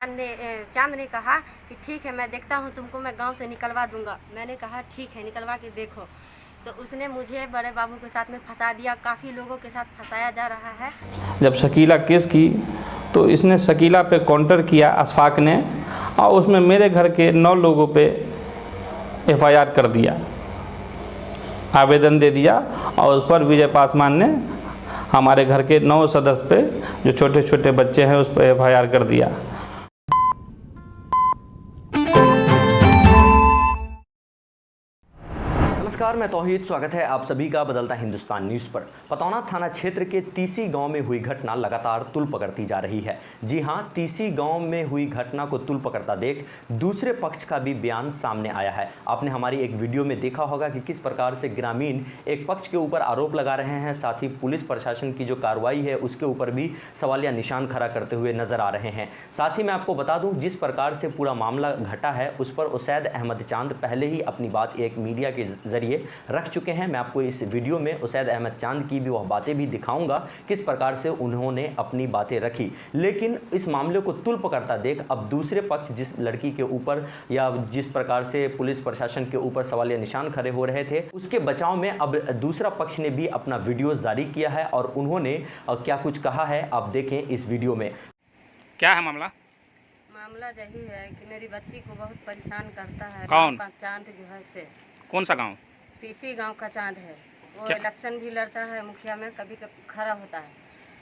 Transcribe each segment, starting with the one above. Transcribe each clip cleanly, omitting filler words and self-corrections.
चांद ने कहा कि ठीक है, मैं देखता हूँ तुमको, मैं गांव से निकलवा दूंगा। मैंने कहा ठीक है, निकलवा के देखो। तो उसने मुझे बड़े बाबू के साथ में फंसा दिया, काफ़ी लोगों के साथ फंसाया जा रहा है। जब शकीला केस की तो इसने शकीला पे काउंटर किया अशफाक ने, और उसमें मेरे घर के 9 लोगों पे एफआईआर कर दिया, आवेदन दे दिया, और उस पर विजय पासवान ने हमारे घर के 9 सदस्य पे, जो छोटे छोटे बच्चे हैं, उस पर एफआईआर कर दिया। नमस्कार, मैं तौहीद। स्वागत है आप सभी का बदलता हिंदुस्तान न्यूज़ पर। पतौना थाना क्षेत्र के तीसी गांव में हुई घटना लगातार तुल पकड़ती जा रही है। जी हां, तीसी गांव में हुई घटना को तुल पकड़ता देख दूसरे पक्ष का भी बयान सामने आया है। आपने हमारी एक वीडियो में देखा होगा कि किस प्रकार से ग्रामीण एक पक्ष के ऊपर आरोप लगा रहे हैं, साथ ही पुलिस प्रशासन की जो कार्रवाई है उसके ऊपर भी सवालिया निशान खड़ा करते हुए नजर आ रहे हैं। साथ ही मैं आपको बता दूं, जिस प्रकार से पूरा मामला घटा है उस पर उसैद अहमद चांद पहले ही अपनी बात एक मीडिया के जरिए रख चुके हैं। मैं आपको इस वीडियो में उसैद अहमद चांद की भी वह बातें भी दिखाऊंगा, किस प्रकार से उन्होंने अपनी बातें रखी। लेकिन इस मामले को तुल पकड़ता देख अब दूसरे पक्ष जिस लड़की के ऊपर या जिस प्रकार से पुलिस प्रशासन के ऊपर सवालिया निशान खड़े हो रहे थे, उसके बचाव में अब दूसरा पक्ष ने भी अपना वीडियो जारी किया है और उन्होंने क्या कुछ कहा है आप देखें इस वीडियो में। क्या है मामला? मामला यही है कि मेरी बच्ची को बहुत परेशान करता है। कौन? गाँव का चांद जो है से कौन सा गांव? तीसी गांव का चांद है। वो क्या? इलेक्शन भी लड़ता है, मुखिया में कभी कभी खड़ा होता है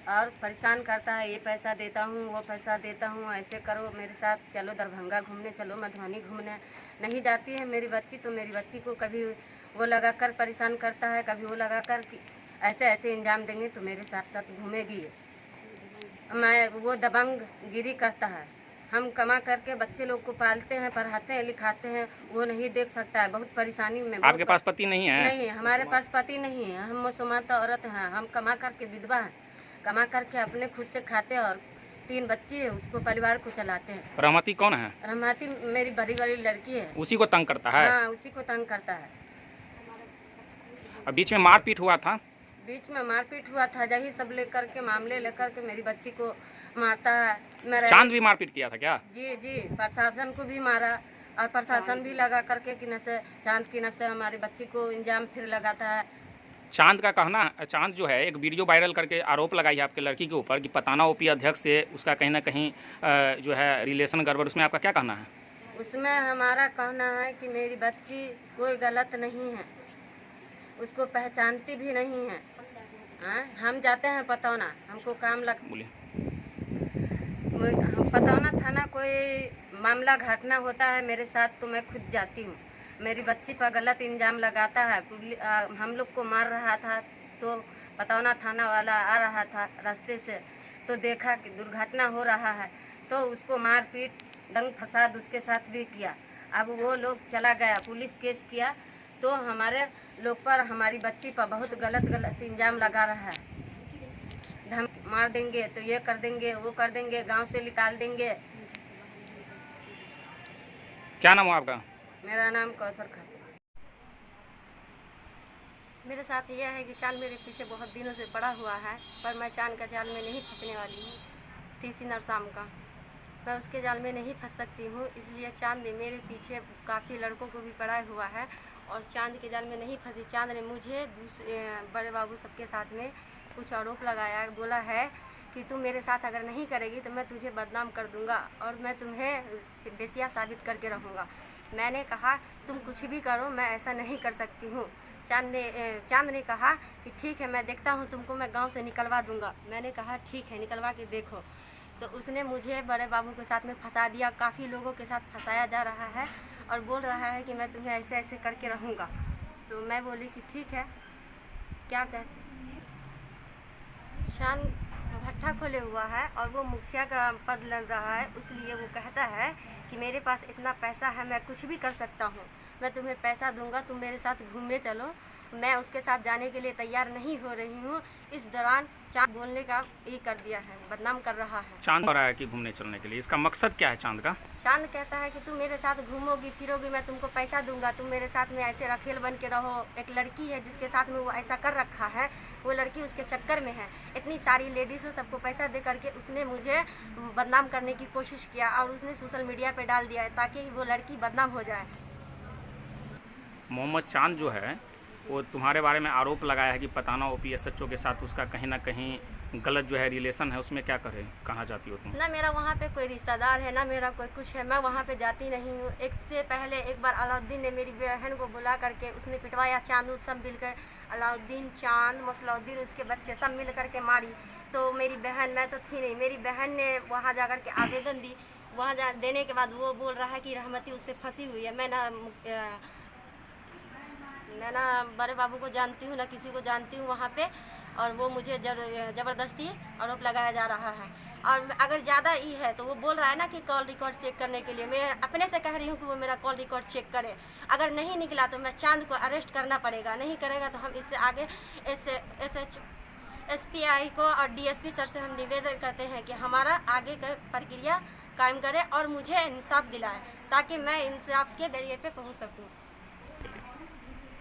और परेशान करता है। ये पैसा देता हूँ, वो पैसा देता हूँ, ऐसे करो मेरे साथ, चलो दरभंगा घूमने, चलो मधुबनी घूमने। नहीं जाती है मेरी बच्ची, तो मेरी बच्ची को कभी वो लगा कर परेशान करता है, कभी वो लगा कर कि ऐसे ऐसे इंजाम देंगे तो मेरे साथ साथ घूमेगी। वो दबंग गिरी करता है। हम कमा करके बच्चे लोग को पालते हैं, पढ़ाते हैं, लिखाते हैं, वो नहीं देख सकता है। बहुत परेशानी में। आपके पास पति नहीं है? नहीं, हमारे पास पति नहीं है। हम मुसलमान औरत हैं, हम कमा करके विधवा हैं, कमा करके अपने खुद से खाते हैं और 3 बच्चे हैं, उसको परिवार को चलाते हैं। रहमती कौन है? रहमती मेरी बड़ी बड़ी लड़की है। उसी को तंग करता है? हाँ, उसी को तंग करता है। और बीच में मारपीट हुआ था? बीच में मारपीट हुआ था, यही सब लेकर के मामले लेकर के मेरी बच्ची को मारता है। मेरा चांद भी मारपीट किया था क्या? जी जी, प्रशासन को भी मारा और प्रशासन भी लगा करके कि नशे, चांद की नशे हमारी बच्ची को इंजाम फिर लगाता है। चांद का कहना, चांद जो है एक वीडियो वायरल करके आरोप लगाई है आपके लड़की के ऊपर कि पताना ओपी अध्यक्ष से उसका कहीं ना कहीं जो है रिलेशन गड़बड़। उसमें आपका क्या कहना है? उसमें हमारा कहना है कि मेरी बच्ची कोई गलत नहीं है, उसको पहचानती भी नहीं है। हम जाते हैं पतौना, हमको काम लग बोलिए। पतौना थाना कोई मामला घटना होता है मेरे साथ तो मैं खुद जाती हूँ। मेरी बच्ची पर गलत इंजाम लगाता है। हम लोग को मार रहा था तो पतौना थाना वाला आ रहा था रास्ते से, तो देखा कि दुर्घटना हो रहा है तो उसको मारपीट दंग फसाद उसके साथ भी किया। अब वो लोग चला गया, पुलिस केस किया, तो हमारे लोग पर, हमारी बच्ची पर बहुत गलत इंजाम लगा रहा है। धमकी मार देंगे तो ये कर देंगे, वो कर देंगे, गांव से निकाल देंगे। क्या नाम है आपका? मेरा नाम कौसर खातून। मेरे साथ यह है कि चांद मेरे पीछे बहुत दिनों से पड़ा हुआ है, पर मैं चांद का जाल में नहीं फंसने वाली हूँ। तीसी नरसाम का मैं उसके जाल में नहीं फंस सकती हूँ, इसलिए चांद ने मेरे पीछे काफ़ी लड़कों को भी पड़ा हुआ है और चांद के जाल में नहीं फंसी। चांद ने मुझे बड़े बाबू सबके साथ में कुछ आरोप लगाया, बोला है कि तुम मेरे साथ अगर नहीं करेगी तो मैं तुझे बदनाम कर दूंगा और मैं तुम्हें बेसिया साबित करके रहूँगा। मैंने कहा तुम कुछ भी करो, मैं ऐसा नहीं कर सकती हूँ। चांद ने कहा कि ठीक है, मैं देखता हूँ तुमको, मैं गांव से निकलवा दूंगा। मैंने कहा ठीक है, निकलवा के देखो। तो उसने मुझे बड़े बाबू के साथ में फंसा दिया, काफ़ी लोगों के साथ फंसाया जा रहा है और बोल रहा है कि मैं तुम्हें ऐसे ऐसे करके रहूँगा। तो मैं बोली कि ठीक है, क्या कहते। चांद भट्ठा खोले हुआ है और वो मुखिया का पद लड़ रहा है, इसलिए वो कहता है कि मेरे पास इतना पैसा है, मैं कुछ भी कर सकता हूँ, मैं तुम्हें पैसा दूंगा, तुम मेरे साथ घूमने चलो मैं उसके साथ जाने के लिए तैयार नहीं हो रही हूँ। इस दौरान चांद बोलने का ये कर दिया है, बदनाम कर रहा है। चांद पर आया कि घूमने चलने के लिए, इसका मकसद क्या है चांद का? चांद कहता है कि तुम मेरे साथ घूमोगी फिरोगी, मैं तुमको पैसा दूंगा, तुम मेरे साथ में ऐसे रखेल बन के रहो। एक लड़की है जिसके साथ में वो ऐसा कर रखा है, वो लड़की उसके चक्कर में है। इतनी सारी लेडीज़ों सबको पैसा दे करके उसने मुझे बदनाम करने की कोशिश किया और उसने सोशल मीडिया पे डाल दिया है ताकि वो लड़की बदनाम हो जाए। मोहम्मद चांद जो है वो तुम्हारे बारे में आरोप लगाया है कि पताना OPSHO के साथ उसका कहीं ना कहीं गलत जो है रिलेशन है, उसमें क्या करें, कहाँ जाती हो तुम? ना मेरा वहाँ पे कोई रिश्तेदार है, ना मेरा कोई कुछ है, मैं वहाँ पे जाती नहीं हूँ। एक से पहले एक बार अलाउद्दीन ने मेरी बहन को बुला करके उसने पिटवाया, चांद सब मिलकर, अलाउद्दीन, चांद, मसलाउद्दीन, उसके बच्चे सब मिल करके मारी। तो मेरी बहन, मैं तो थी नहीं, मेरी बहन ने वहाँ जा कर के आवेदन दी। वहाँ देने के बाद वो बोल रहा है कि रहमती उससे फंसी हुई है। मैं ना बड़े बाबू को जानती हूँ, ना किसी को जानती हूँ वहाँ पे, और वो मुझे ज़बरदस्ती आरोप लगाया जा रहा है। और अगर ज़्यादा ही है तो वो बोल रहा है ना कि कॉल रिकॉर्ड चेक करने के लिए। मैं अपने से कह रही हूँ कि वो मेरा कॉल रिकॉर्ड चेक करे। अगर नहीं निकला तो मैं चांद को अरेस्ट करना पड़ेगा, नहीं करेगा तो हम इससे आगे SPI को और DSP सर से हम निवेदन करते हैं कि हमारा आगे का प्रक्रिया कायम करे और मुझे इंसाफ दिलाए ताकि मैं इंसाफ के दरिए पे पहुँच सकूँ।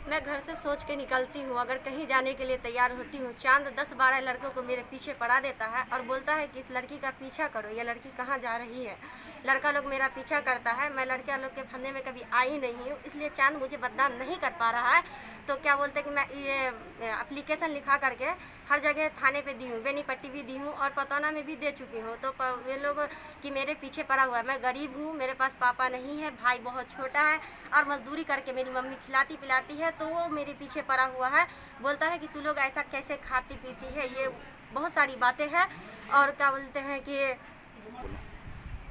मैं घर से सोच के निकलती हूँ, अगर कहीं जाने के लिए तैयार होती हूँ, चांद 10-12 लड़कों को मेरे पीछे पड़ा देता है और बोलता है कि इस लड़की का पीछा करो, ये लड़की कहाँ जा रही है। लड़का लोग मेरा पीछा करता है, मैं लड़का लोग के फंदे में कभी आई नहीं हूँ, इसलिए चांद मुझे बदनाम नहीं कर पा रहा है। तो क्या बोलते हैं कि मैं ये एप्लीकेशन लिखा करके हर जगह थाने पे दी हूँ, बेनीपट्टी भी दी हूँ और पतौना में भी दे चुकी हूँ। तो ये लोग कि मेरे पीछे पड़ा हुआ है। मैं गरीब हूँ, मेरे पास पापा नहीं है, भाई बहुत छोटा है और मजदूरी करके मेरी मम्मी खिलाती पिलाती है, तो वो मेरे पीछे पड़ा हुआ है। बोलता है कि तू लोग ऐसा कैसे खाती पीती है, ये बहुत सारी बातें हैं। और क्या बोलते हैं कि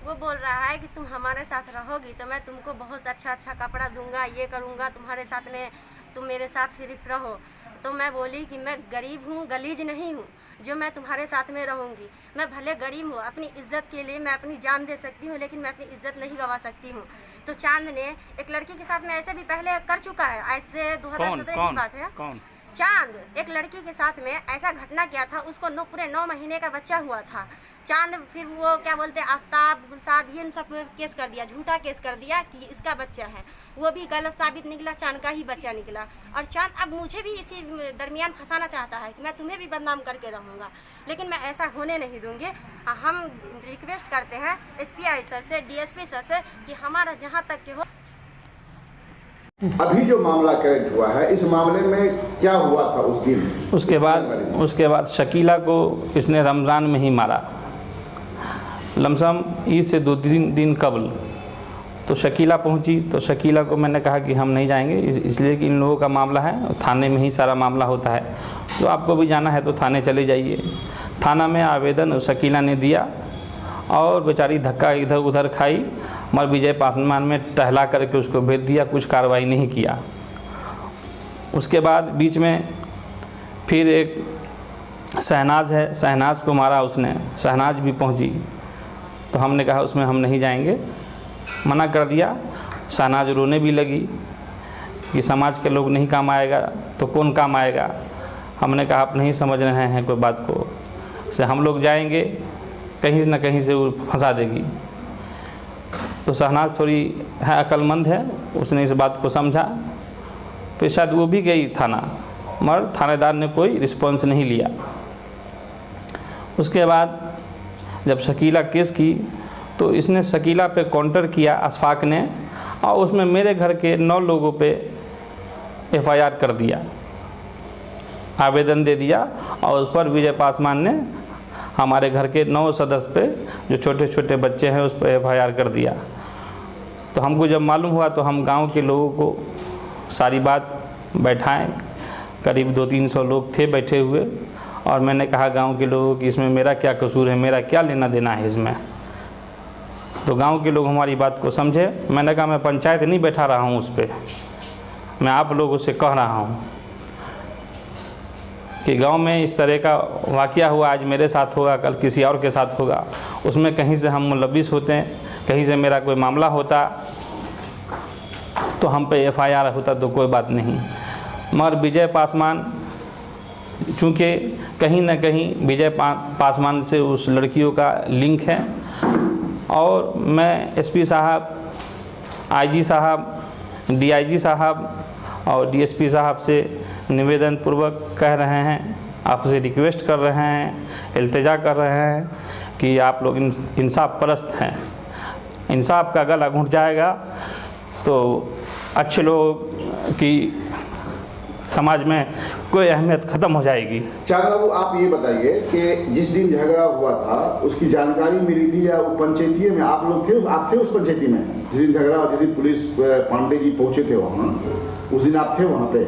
वो बोल रहा है कि तुम हमारे साथ रहोगी तो मैं तुमको बहुत अच्छा कपड़ा दूंगा, ये करूँगा, तुम्हारे साथ में तुम मेरे साथ सिर्फ रहो। तो मैं बोली कि मैं गरीब हूँ, गलीज नहीं हूँ जो मैं तुम्हारे साथ में रहूँगी। मैं भले गरीब हूँ, अपनी इज्जत के लिए मैं अपनी जान दे सकती हूँ, लेकिन मैं अपनी इज्जत नहीं गंवा सकती हूँ। तो चांद ने एक लड़की के साथ में ऐसे भी पहले कर चुका है, ऐसे 2017 की बात है। कौन? चांद एक लड़की के साथ में ऐसा घटना किया था, उसको पूरे 9 महीने का बच्चा हुआ था। चांद फिर वो क्या बोलते हैं आफ्ताब, गुलसाद, ये सब केस कर दिया, झूठा केस कर दिया कि इसका बच्चा है। वो भी गलत साबित निकला, चांद का ही बच्चा निकला। और चांद अब मुझे भी इसी दरमियान फंसाना चाहता है कि मैं तुम्हें भी बदनाम करके रहूँगा, लेकिन मैं ऐसा होने नहीं दूँगी। हम रिक्वेस्ट करते हैं SPI सर से, DSP सर से कि हमारा जहाँ तक के हो। अभी जो मामला क्रिएट हुआ है, इस मामले में क्या हुआ था उस दिन? उसके बाद शकीला को इसने रमज़ान में ही मारा, लमसम ईद से 2-3 दिन कबल। तो शकीला पहुंची तो शकीला को मैंने कहा कि हम नहीं जाएंगे, इसलिए कि इन लोगों का मामला है, थाने में ही सारा मामला होता है, तो आपको भी जाना है तो थाने चले जाइए। थाना में आवेदन शकीला ने दिया और बेचारी धक्का इधर उधर खाई, मगर विजय पासवान में टहला करके उसको भेज दिया, कुछ कार्रवाई नहीं किया। उसके बाद बीच में फिर एक शहनाज है, शहनाज को मारा उसने, शहनाज भी पहुंची। तो हमने कहा उसमें हम नहीं जाएंगे, मना कर दिया। शहनाज रोने भी लगी कि समाज के लोग नहीं काम आएगा तो कौन काम आएगा। हमने कहा आप नहीं समझ रहे हैं कोई बात को, से हम लोग जाएंगे कहीं ना कहीं से वो फंसा देगी। तो शहनाज थोड़ी है अक्लमंद है, उसने इस बात को समझा, फिर शायद वो भी गई थाना, मगर थानेदार ने कोई रिस्पॉन्स नहीं लिया। उसके बाद जब शकीला केस की तो इसने शकीला पे काउंटर किया अशफाक ने, और उसमें मेरे घर के 9 लोगों पे FIR कर दिया, आवेदन दे दिया, और उस पर विजय पासवान ने हमारे घर के 9 सदस्य पे, जो छोटे छोटे बच्चे हैं, उस पर FIR कर दिया। तो हमको जब मालूम हुआ तो हम गांव के लोगों को सारी बात बैठाएं, करीब 200-300 लोग थे बैठे हुए, और मैंने कहा गांव के लोगों की इसमें मेरा क्या कसूर है, मेरा क्या लेना देना है इसमें। तो गांव के लोग हमारी बात को समझे। मैंने कहा मैं पंचायत नहीं बैठा रहा हूं उस पर, मैं आप लोगों से कह रहा हूं कि गांव में इस तरह का वाक़या हुआ, आज मेरे साथ होगा, कल किसी और के साथ होगा, उसमें कहीं से हम मुलविस होते हैं, कहीं से मेरा कोई मामला होता तो हम पे FIR होता तो कोई बात नहीं। मगर विजय पासवान चूँकि कहीं ना कहीं विजय पासवान से उस लड़कियों का लिंक है, और मैं एसपी साहब, आईजी साहब, डीआईजी साहब और डीएसपी साहब से निवेदन पूर्वक कह रहे हैं, आपसे रिक्वेस्ट कर रहे हैं, इल्तिजा कर रहे हैं कि आप लोग इंसाफ परस्त हैं। इंसाफ का गला घुट जाएगा तो अच्छे लोग की समाज में कोई अहमियत ख़त्म हो जाएगी। चाचा बाबू, आप ये बताइए कि जिस दिन झगड़ा हुआ था उसकी जानकारी मिली थी या वो पंचायती में आप लोग थे? आप थे उस पंचायती में जिस दिन झगड़ा हुआ, जिस दिन पुलिस पांडे जी पहुंचे थे वहाँ, उस दिन आप थे वहाँ पे?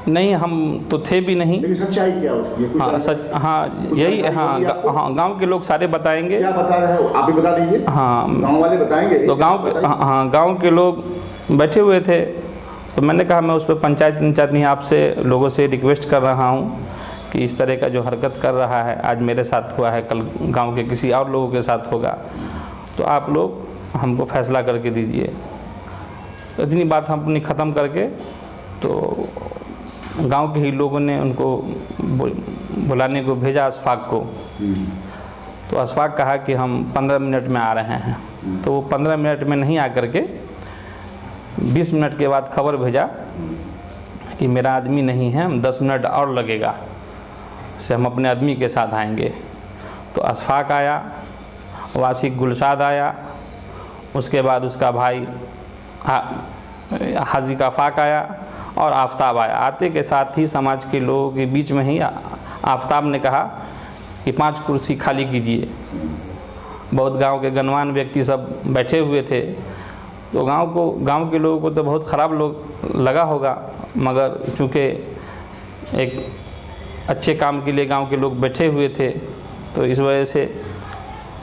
नहीं, हम तो थे भी नहीं। लेकिन सच्चाई क्या उसकी? हाँ सच, हाँ यही, हाँ गांव के लोग सारे बताएंगे। क्या बता रहे हो, आप भी बता दीजिए। हाँ, गांव वाले बताएंगे। तो गांव के लोग बैठे हुए थे, तो मैंने कहा मैं उस पर पंचायत नहीं, आपसे लोगों से रिक्वेस्ट कर रहा हूँ कि इस तरह का जो हरकत कर रहा है, आज मेरे साथ हुआ है, कल गांव के किसी और लोगों के साथ होगा, तो आप लोग हमको फैसला करके दीजिए। तो इतनी बात हम अपनी ख़त्म करके तो गांव के ही लोगों ने उनको बुलाने को भेजा, अशफाक को। तो अशफाक कहा कि हम 15 मिनट में आ रहे हैं। तो वो 15 मिनट में नहीं आकर के 20 मिनट के बाद खबर भेजा कि मेरा आदमी नहीं है, हम 10 मिनट और लगेगा से हम अपने आदमी के साथ आएंगे। तो अशफाक आया, वासिक गुलशाद आया, उसके बाद उसका भाई हाजी काफाक आया और आफ्ताब आया। आते के साथ ही समाज के लोगों के बीच में ही आफ्ताब ने कहा कि 5 कुर्सी खाली कीजिए। बहुत गांव के गणवान व्यक्ति सब बैठे हुए थे, तो गांव के लोगों को तो बहुत ख़राब लोग लगा होगा, मगर चूँकि एक अच्छे काम के लिए गांव के लोग बैठे हुए थे, तो इस वजह से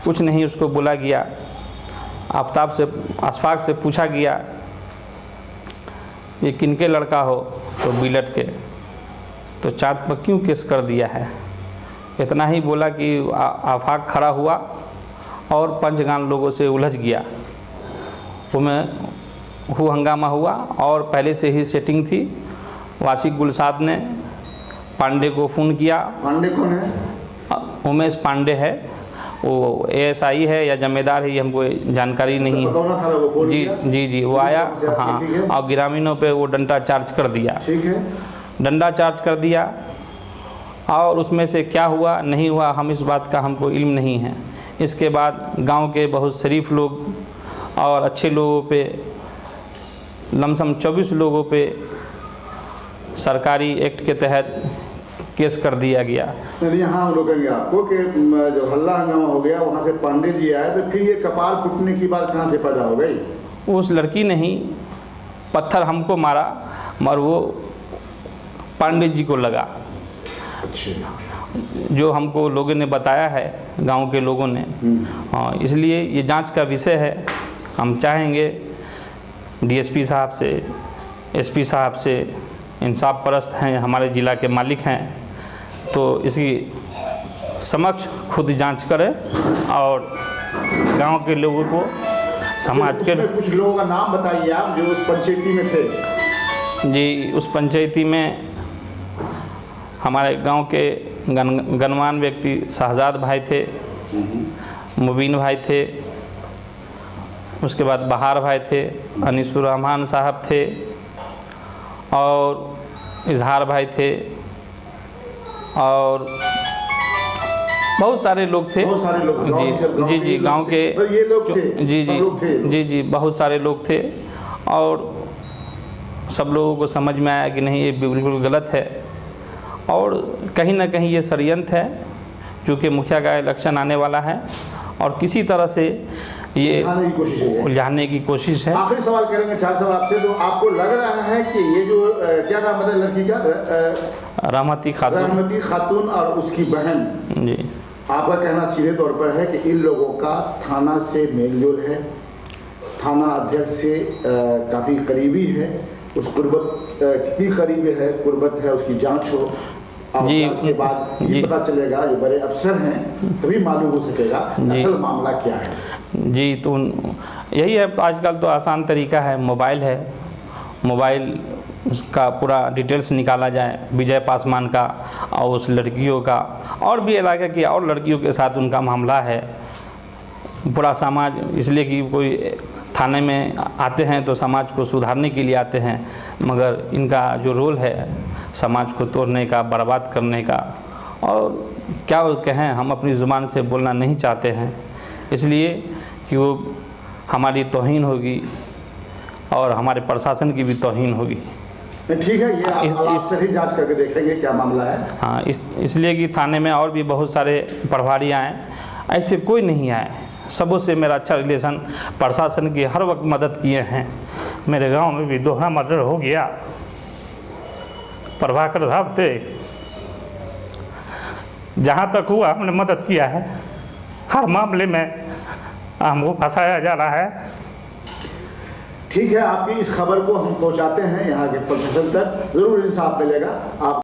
कुछ नहीं उसको बोला गया। आफ्ताब से, अशफाक से पूछा गया ये किनके लड़का हो, तो बिलट के। तो चाँद पर क्यों केस कर दिया है? इतना ही बोला कि आफाक खड़ा हुआ और पंचगान लोगों से उलझ गया। वो हंगामा हुआ और पहले से ही सेटिंग थी। वासिक गुलसाद ने पांडे को फ़ोन किया। पांडे कौन है? उमेश पांडे है, वो एएसआई है या जमेदार है, ये हमको जानकारी नहीं है। जी, वो आया, हाँ, और ग्रामीणों पे वो डंडा चार्ज कर दिया। ठीक है, डंडा चार्ज कर दिया, और उसमें से क्या हुआ नहीं हुआ हम इस बात का हमको इल्म नहीं है। इसके बाद गांव के बहुत शरीफ लोग और अच्छे लोगों पे, लमसम 24 लोगों पे सरकारी एक्ट के तहत केस कर दिया गया। यहाँ हम रोकेंगे आपको कि जब हल्ला हंगामा हो गया, वहाँ से पांडे जी आए, तो फिर ये कपाल फूटने की बात कहाँ से पैदा हो गई? उस लड़की ने ही पत्थर हमको मारा, मगर वो पांडे जी को लगा। अच्छा, जो हमको लोगों ने बताया है, गांव के लोगों ने। हाँ, इसलिए ये जांच का विषय है। हम चाहेंगे डीएसपी साहब से, एसपी साहब से, इंसाफ परस्त हैं, हमारे ज़िला के मालिक हैं, तो इसकी समक्ष खुद जांच करें और गांव के लोगों को, समाज के कुछ लोगों का नाम बताइए आप जो उस पंचायती में थे। जी, उस पंचायती में हमारे गांव के गणवान व्यक्ति शहजाद भाई थे, मुबीन भाई थे, उसके बाद बहार भाई थे, अनीसुर रहमान साहब थे और इजहार भाई थे, और बहुत सारे लोग थे। बहुत सारे लोग जी, गांव के ये लोग थे। जी, बहुत सारे लोग थे, और सब लोगों को समझ में आया कि नहीं, ये बिल्कुल गलत है, और कहीं ना कहीं ये षड्यंत्र है, क्योंकि मुखिया का इलेक्शन आने वाला है और किसी तरह से ये उलझाने की कोशिश है। आखिरी सवाल करेंगे चार साहब आपसे, तो आपको लग रहा है कि ये जो क्या नाम है लड़की का? रहमती खातून और उसकी बहन जी, आपका कहना सीधे तौर पर है कि इन लोगों का थाना से मेलजोल है, थाना अध्यक्ष से काफ़ी करीबी है, उस कुर्बत कितनी करीबी है, कुर्बत है, उसकी जांच हो और जांच के बाद ये पता चलेगा, जो बड़े अफसर हैं तभी मालूम हो सकेगा असल मामला क्या है। जी, तो यही है, आजकल तो आसान तरीका है, मोबाइल है, मोबाइल का पूरा डिटेल्स निकाला जाए विजय पासवान का और उस लड़कियों का, और भी इलाके की और लड़कियों के साथ उनका मामला है। पूरा समाज, इसलिए कि कोई थाने में आते हैं तो समाज को सुधारने के लिए आते हैं, मगर इनका जो रोल है समाज को तोड़ने का, बर्बाद करने का, और क्या वो कहें, हम अपनी ज़ुबान से बोलना नहीं चाहते हैं, इसलिए कि वो हमारी तौहीन होगी और हमारे प्रशासन की भी तौहीन होगी। ठीक है, ये आप से ही जांच करके देखेंगे क्या मामला है। हाँ, इसलिए कि थाने में और भी बहुत सारे प्रभारी आए, ऐसे कोई नहीं आए। सबों से मेरा अच्छा रिलेशन, प्रशासन की हर वक्त मदद किए हैं। मेरे गांव में भी दोहरा मर्डर हो गया, प्रभाकर साहब थे, जहाँ तक हुआ हमने मदद किया है। हर मामले में हमको फंसाया जा रहा है। ठीक है, आपकी इस खबर को हम पहुंचाते हैं यहाँ के प्रशासन तक, ज़रूर इंसाफ मिलेगा। आप